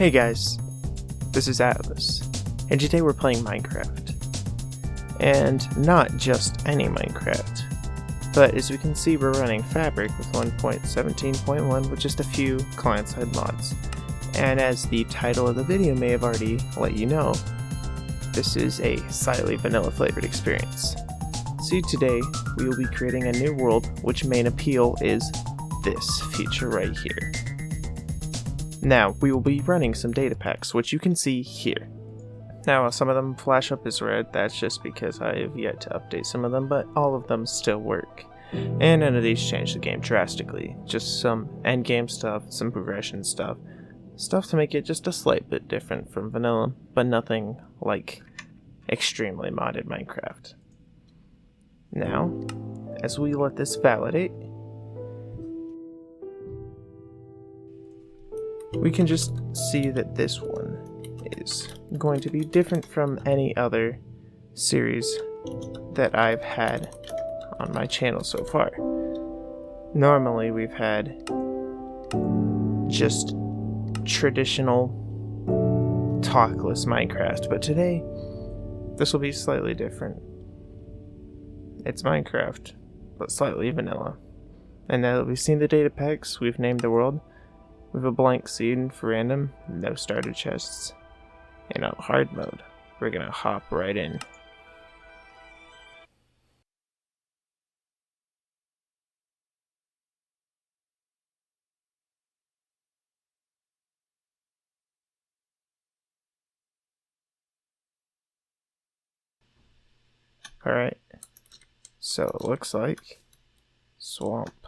Hey guys, this is Atlas, and today we're playing Minecraft. And not just any Minecraft, but as we can see we're running Fabric with 1.17.1 with just a few client-side mods. And as the title of the video may have already let you know, this is a slightly vanilla flavored experience. So today we will be creating a new world which main appeal is this feature right here. Now, we will be running some data packs, which you can see here. Now, some of them flash up as red, that's just because I have yet to update some of them, but all of them still work. And none of these change the game drastically, just some endgame stuff, some progression stuff to make it just a slight bit different from vanilla, but nothing like extremely modded Minecraft. Now, as we let this validate, we can just see that this one is going to be different from any other series that I've had on my channel so far. Normally we've had just traditional talkless Minecraft, but today this will be slightly different. It's Minecraft, but slightly vanilla. And now that we've seen the data packs, we've named the world. We have a blank scene for random, no starter chests. In a hard mode, we're gonna hop right in. Alright, so it looks like swamp.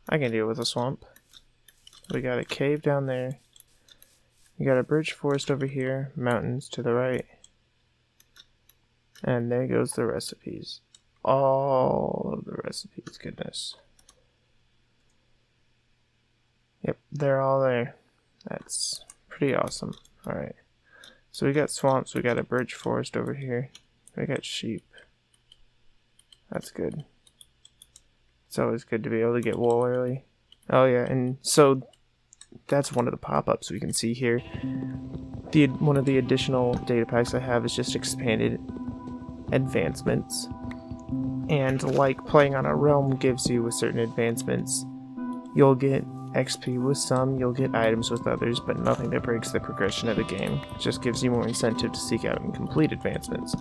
I can deal with a swamp. We got a cave down there. We got a birch forest over here, mountains to the right. And there goes the recipes. All of the recipes, goodness. Yep, they're all there. That's pretty awesome. Alright. So we got swamps, we got a birch forest over here. We got sheep. That's good. It's always good to be able to get wool early. Oh yeah, and so that's one of the pop-ups we can see here. One of the additional data packs I have is just expanded advancements. And like playing on a realm gives you with certain advancements, you'll get XP with some, you'll get items with others, but nothing that breaks the progression of the game. It just gives you more incentive to seek out and complete advancements.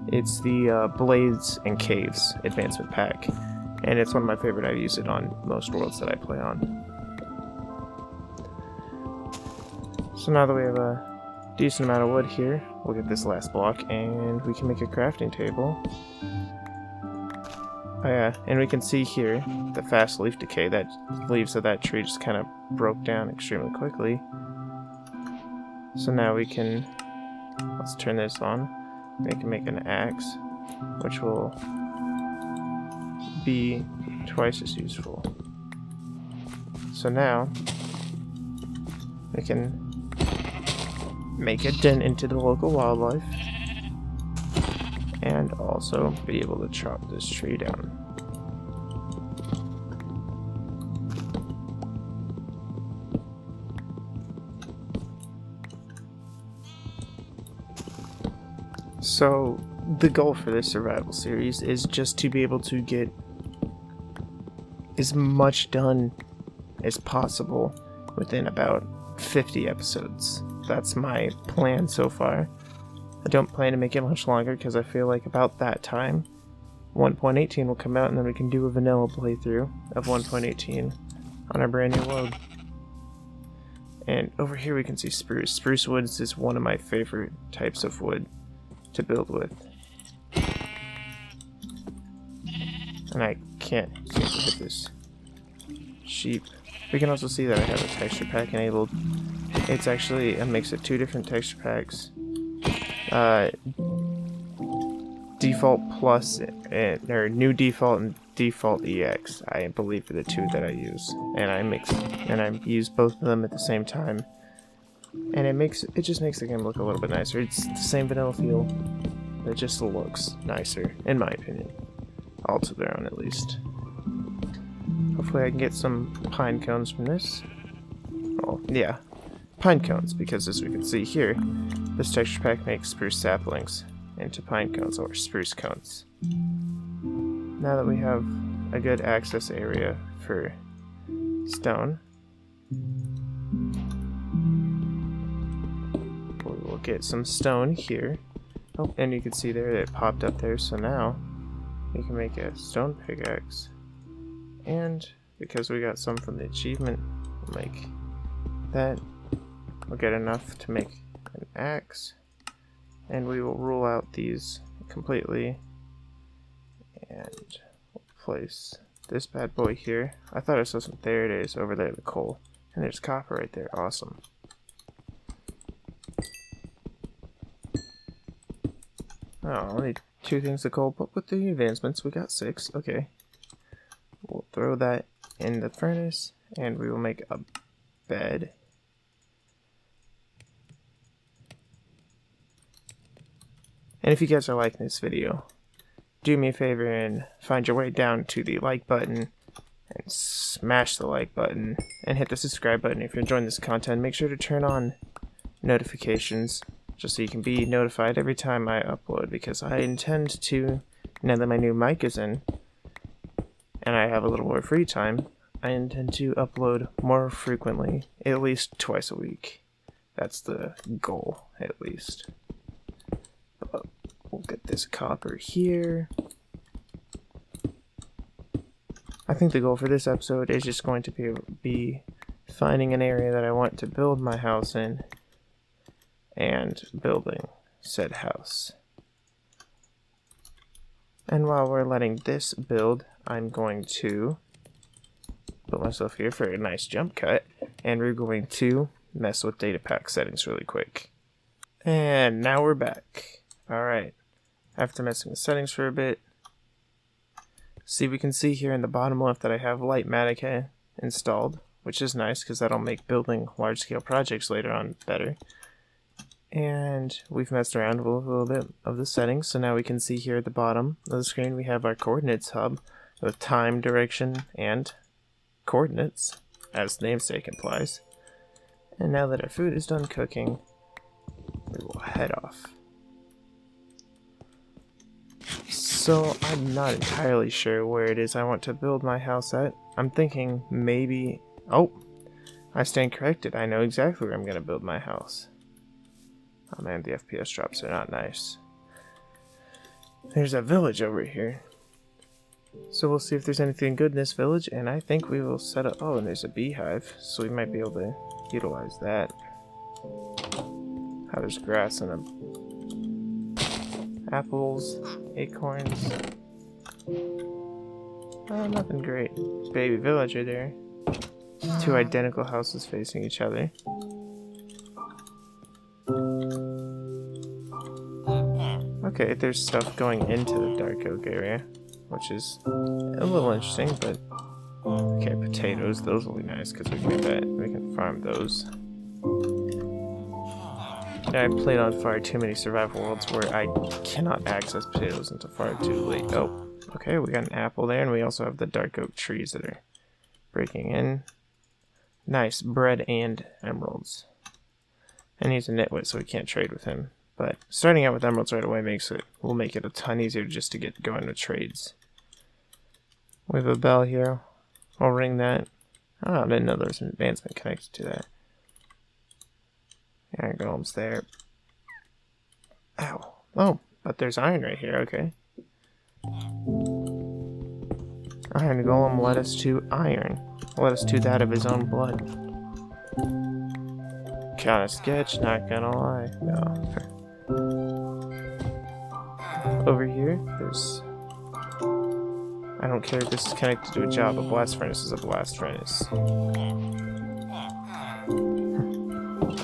It's the Blades and Caves advancement pack, and it's one of my favorite. I use it on most worlds that I play on. So now that we have a decent amount of wood here, we'll get this last block and we can make a crafting table. Oh yeah, and we can see here the fast leaf decay. That leaves of that tree just kind of broke down extremely quickly. So now we can, let's turn this on. We can make an axe, which will be twice as useful. So now we can make a dent into the local wildlife and also be able to chop this tree down. So the goal for this survival series is just to be able to get as much done as possible within about 50 episodes. That's my plan so far. I don't plan to make it much longer because I feel like about that time 1.18 will come out and then we can do a vanilla playthrough of 1.18 on our brand new world. And over here we can see spruce. Spruce woods is one of my favorite types of wood to build with. And I can't seem to hit this sheep. We can also see that I have a texture pack enabled. It's actually a mix of two different texture packs. Default plus, or new default and default EX, I believe are the two that I use. And I use both of them at the same time. And it just makes the game look a little bit nicer. It's the same vanilla feel, but it just looks nicer, in my opinion. All to their own, at least. Hopefully I can get some pine cones from this. Oh, yeah. pine cones, because as we can see here, this texture pack makes spruce saplings into pine cones or spruce cones. Now that we have a good access area for stone, we will get some stone here. Oh, and you can see there that it popped up there, so now we can make a stone pickaxe. And because we got some from the achievement, we'll make that. We'll get enough to make an axe, and we will rule out these completely, and we'll place this bad boy here. I thought I saw some. There it is, over there, the coal, and there's copper right there. Awesome. Oh, only 2 things of coal, but with the advancements we got 6. Okay, we'll throw that in the furnace, and we will make a bed. And if you guys are liking this video, do me a favor and find your way down to the like button and smash the like button and hit the subscribe button if you're enjoying this content. Make sure to turn on notifications just so you can be notified every time I upload, because I intend to, now that my new mic is in and I have a little more free time, I intend to upload more frequently, at least twice a week. That's the goal, at least. We'll get this copper here. I think the goal for this episode is just going to be finding an area that I want to build my house in and building said house. And while we're letting this build, I'm going to put myself here for a nice jump cut, and we're going to mess with data pack settings really quick. And now we're back. Alright, after messing with settings for a bit, see, we can see here in the bottom left that I have Light Matica installed, which is nice because that'll make building large-scale projects later on better. And we've messed around with a little bit of the settings, so now we can see here at the bottom of the screen we have our coordinates hub with time, direction, and coordinates, as the namesake implies. And now that our food is done cooking, we will head off. So I'm not entirely sure where it is I want to build my house at. I'm thinking maybe... Oh! I stand corrected. I know exactly where I'm going to build my house. Oh man, the FPS drops are not nice. There's a village over here. So we'll see if there's anything good in this village, and I think we will set up... Oh, and there's a beehive, so we might be able to utilize that. Oh, there's grass and apples, acorns. Oh, nothing great. Baby villager there. 2 identical houses facing each other. Okay, there's stuff going into the dark oak area, which is a little interesting, but... Okay, potatoes, those will be nice, because we can do that. We can farm those. I played on far too many survival worlds where I cannot access potatoes until far too late. Oh, okay, we got an apple there, and we also have the dark oak trees that are breaking in. Nice, bread and emeralds. And he's a nitwit, so we can't trade with him. But starting out with emeralds right away will make it a ton easier just to get going with trades. We have a bell here. I'll ring that. Oh, I didn't know there was an advancement connected to that. Iron golems there. Ow. Oh, but there's iron right here, okay. Iron golem led us to iron. Led us to that of his own blood. Kinda sketch, not gonna lie. No. Over here, there's... I don't care if this is connected to a job. A blast furnace is a blast furnace.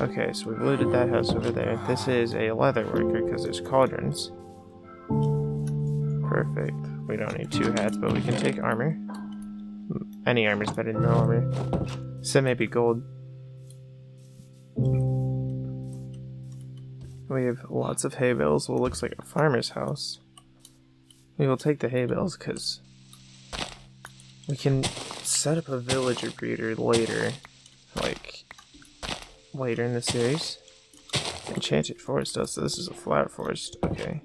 Okay, so we've looted that house over there. This is a leather worker because there's cauldrons. Perfect. We don't need 2 hats, but we can take armor. Any armor's better than no armor. So maybe gold. We have lots of hay bales. Well, looks like a farmer's house. We will take the hay bales because we can set up a villager breeder later. Like, later in the series. Enchanted forest does, so this is a flower forest. Okay.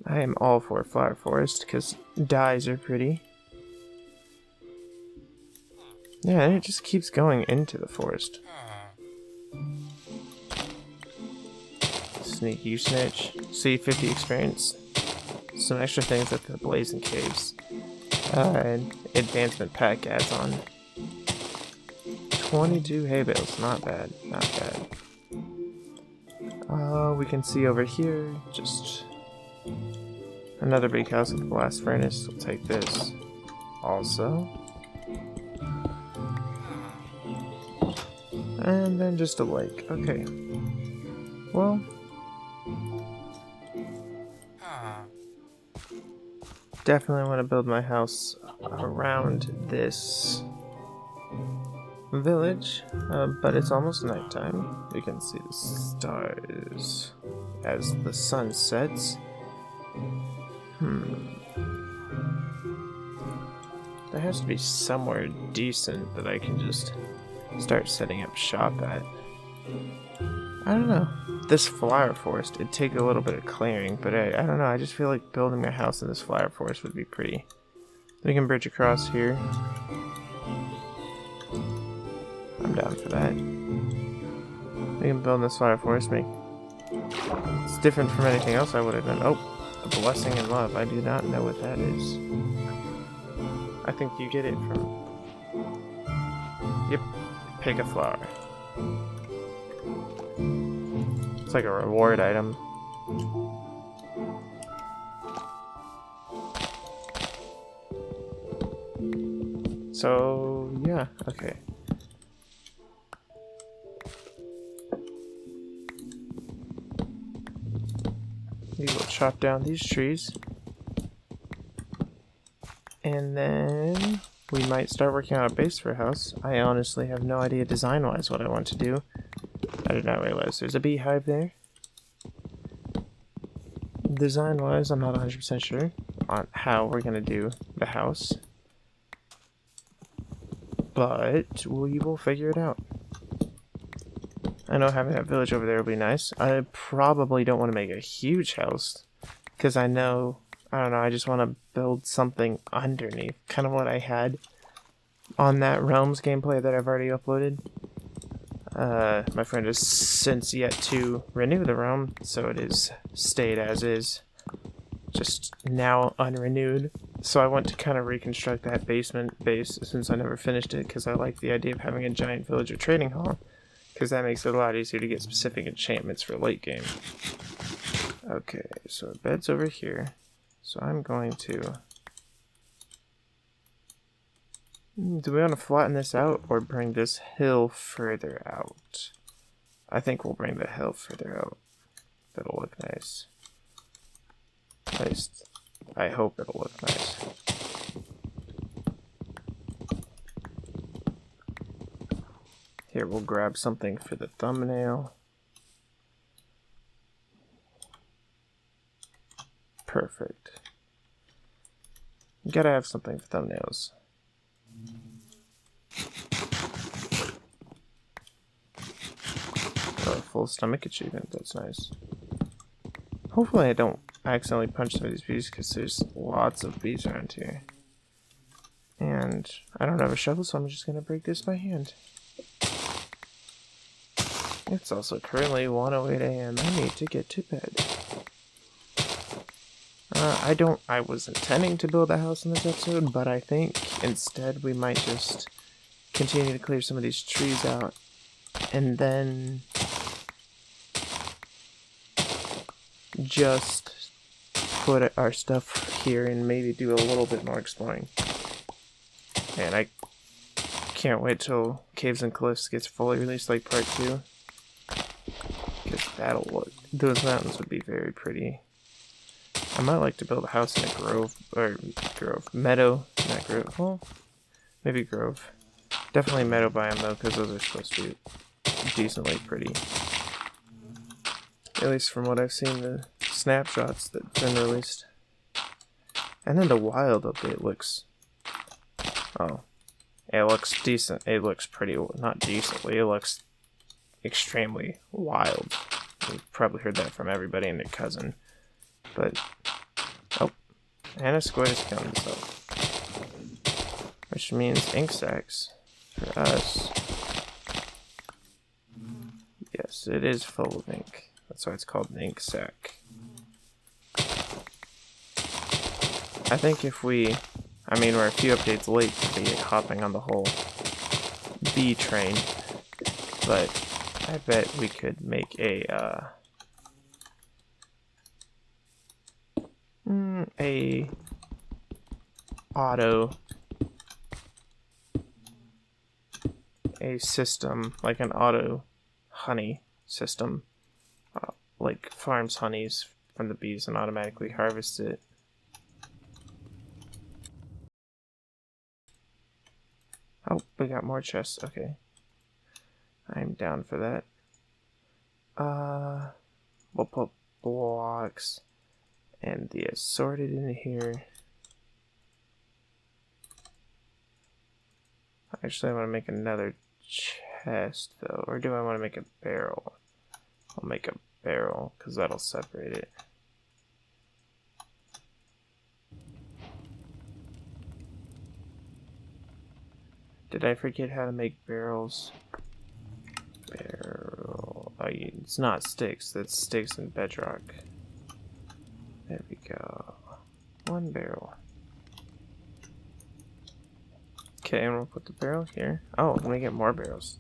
I am all for a flower forest because dyes are pretty. Yeah, and it just keeps going into the forest. Sneak, you snitch. See, 50 experience. Some extra things at the Blazing Caves. And advancement pack adds on. 22 hay bales, not bad, not bad. We can see over here, just another big house with a blast furnace. We'll take this also. And then just a lake. Okay. Well, definitely want to build my house around this village, but it's almost nighttime. You can see the stars as the sun sets. There has to be somewhere decent that I can just start setting up shop at. I don't know. This flower forest, it'd take a little bit of clearing, but I don't know. I just feel like building my house in this flower forest would be pretty. We can bridge across here. I'm down for that. We can build this flower forest. It's different from anything else I would have done. Oh, a blessing and love. I do not know what that is. I think you get it from... Yep. Pick a flower. It's like a reward item. So, yeah, okay. We will chop down these trees. And then we might start working on a base for a house. I honestly have no idea design-wise what I want to do. I did not realize there's a beehive there. Design-wise, I'm not 100% sure on how we're going to do the house. But we will figure it out. I know having that village over there will be nice. I probably don't want to make a huge house. Because I know, I don't know, I just want to build something underneath. Kind of what I had on that Realms gameplay that I've already uploaded. My friend has since yet to renew the realm, so it is stayed as is. Just now unrenewed. So I want to kind of reconstruct that basement base since I never finished it, because I like the idea of having a giant village or trading hall, because that makes it a lot easier to get specific enchantments for late game. Okay, so our bed's over here. So I'm going to... Do we want to flatten this out or bring this hill further out? I think we'll bring the hill further out. That'll look nice. At least, I hope it'll look nice. Here, we'll grab something for the thumbnail. Perfect. You gotta have something for thumbnails. Oh, full stomach achievement, that's nice. Hopefully I don't accidentally punch some of these bees, because there's lots of bees around here. And I don't have a shovel, so I'm just gonna break this by hand. It's also currently 1:08 a.m. I need to get to bed. I was intending to build a house in this episode, but I think instead we might just continue to clear some of these trees out, and then just put our stuff here and maybe do a little bit more exploring. And I can't wait till Caves and Cliffs gets fully released, like part 2. Because that'll look, those mountains would be very pretty. I might like to build a house in a meadow, not grove, well, maybe grove. Definitely meadow biome though, because those are supposed to be decently pretty. At least from what I've seen, the snapshots that have been released. And then the wild update looks... Oh. It looks decent. It looks pretty, not decently, it looks extremely wild. You've probably heard that from everybody and their cousin. But, oh, and a squid is killing itself. Which means ink sacs for us. Yes, it is full of ink. That's why it's called an ink sac. I think if we, I mean, we're a few updates late to be hopping on the whole bee train, but I bet we could make a system, like an auto honey system, like farms honeys from the bees and automatically harvests it. Oh, we got more chests. Okay. I'm down for that. We'll put blocks and the assorted in here. Actually, I want to make another chest, though. Or do I want to make a barrel? I'll make a barrel, because that'll separate it. Did I forget how to make barrels? Barrel. Oh, it's not sticks. That's sticks and bedrock. There we go. One barrel. Okay, and we'll put the barrel here. Oh, let me get more barrels.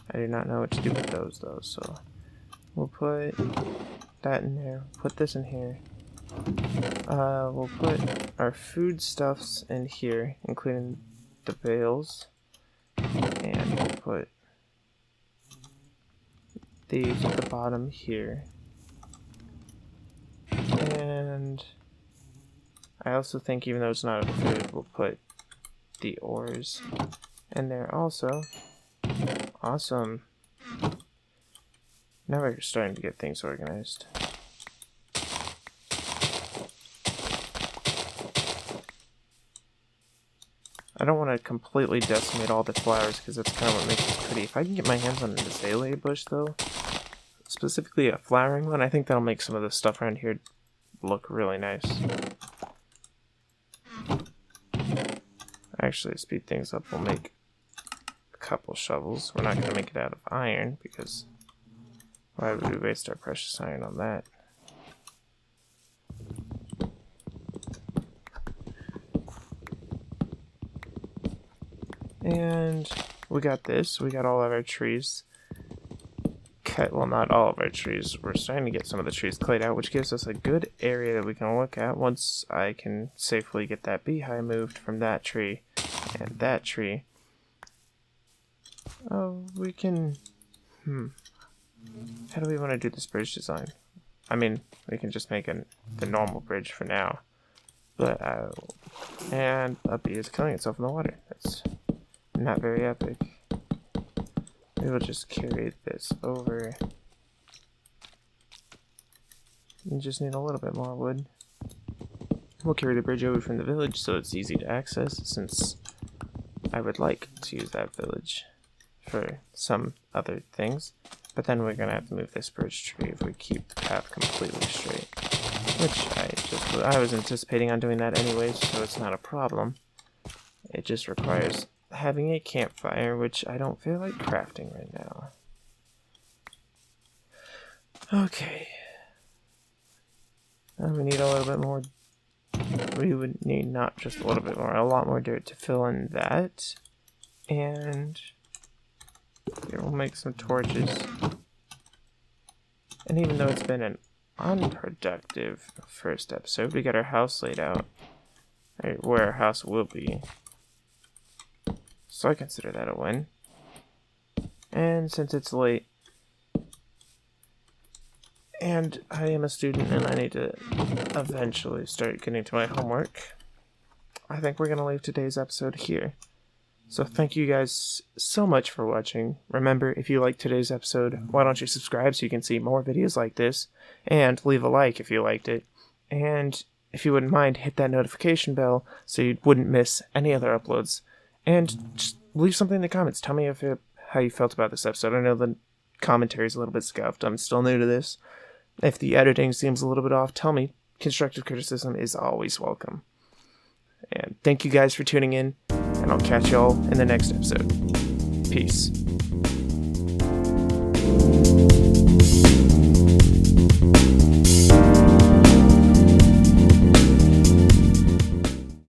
I do not know what to do with those, though, so we'll put that in there. Put this in here. We'll put our foodstuffs in here, including the bales, and we'll put these at the bottom here. And I also think, even though it's not a food, we'll put the ores in there also. Awesome. Now we're starting to get things organized. I don't want to completely decimate all the flowers because that's kind of what makes it pretty. If I can get my hands on an azalea bush, though, specifically a flowering one, I think that'll make some of the stuff around here look really nice. Actually, to speed things up, we'll make a couple shovels. We're not going to make it out of iron because why would we waste our precious iron on that? And we got this. We got all of our trees cut. Well, not all of our trees. We're starting to get some of the trees clayed out, which gives us a good area that we can look at once I can safely get that beehive moved from that tree and that tree. Oh, we can... How do we want to do this bridge design? I mean, we can just make the normal bridge for now. But, and a bee is killing itself in the water. That's not very epic. We will just carry this over. We just need a little bit more wood. We'll carry the bridge over from the village so it's easy to access, since I would like to use that village for some other things. But then we're gonna have to move this birch tree if we keep the path completely straight. Which I was anticipating on doing that anyways, so it's not a problem. It just requires having a campfire, which I don't feel like crafting right now. Okay. We need a little bit more. We would need not just a little bit more, a lot more dirt to fill in that. And here, we'll make some torches. And even though it's been an unproductive first episode, we got our house laid out. Where our house will be. So I consider that a win. And since it's late, and I am a student and I need to eventually start getting to my homework, I think we're going to leave today's episode here. So thank you guys so much for watching. Remember, if you liked today's episode, why don't you subscribe so you can see more videos like this, and leave a like if you liked it. And if you wouldn't mind, hit that notification bell so you wouldn't miss any other uploads. And just leave something in the comments. Tell me how you felt about this episode. I know the commentary is a little bit scuffed. I'm still new to this. If the editing seems a little bit off, tell me. Constructive criticism is always welcome. And thank you guys for tuning in, and I'll catch y'all in the next episode. Peace.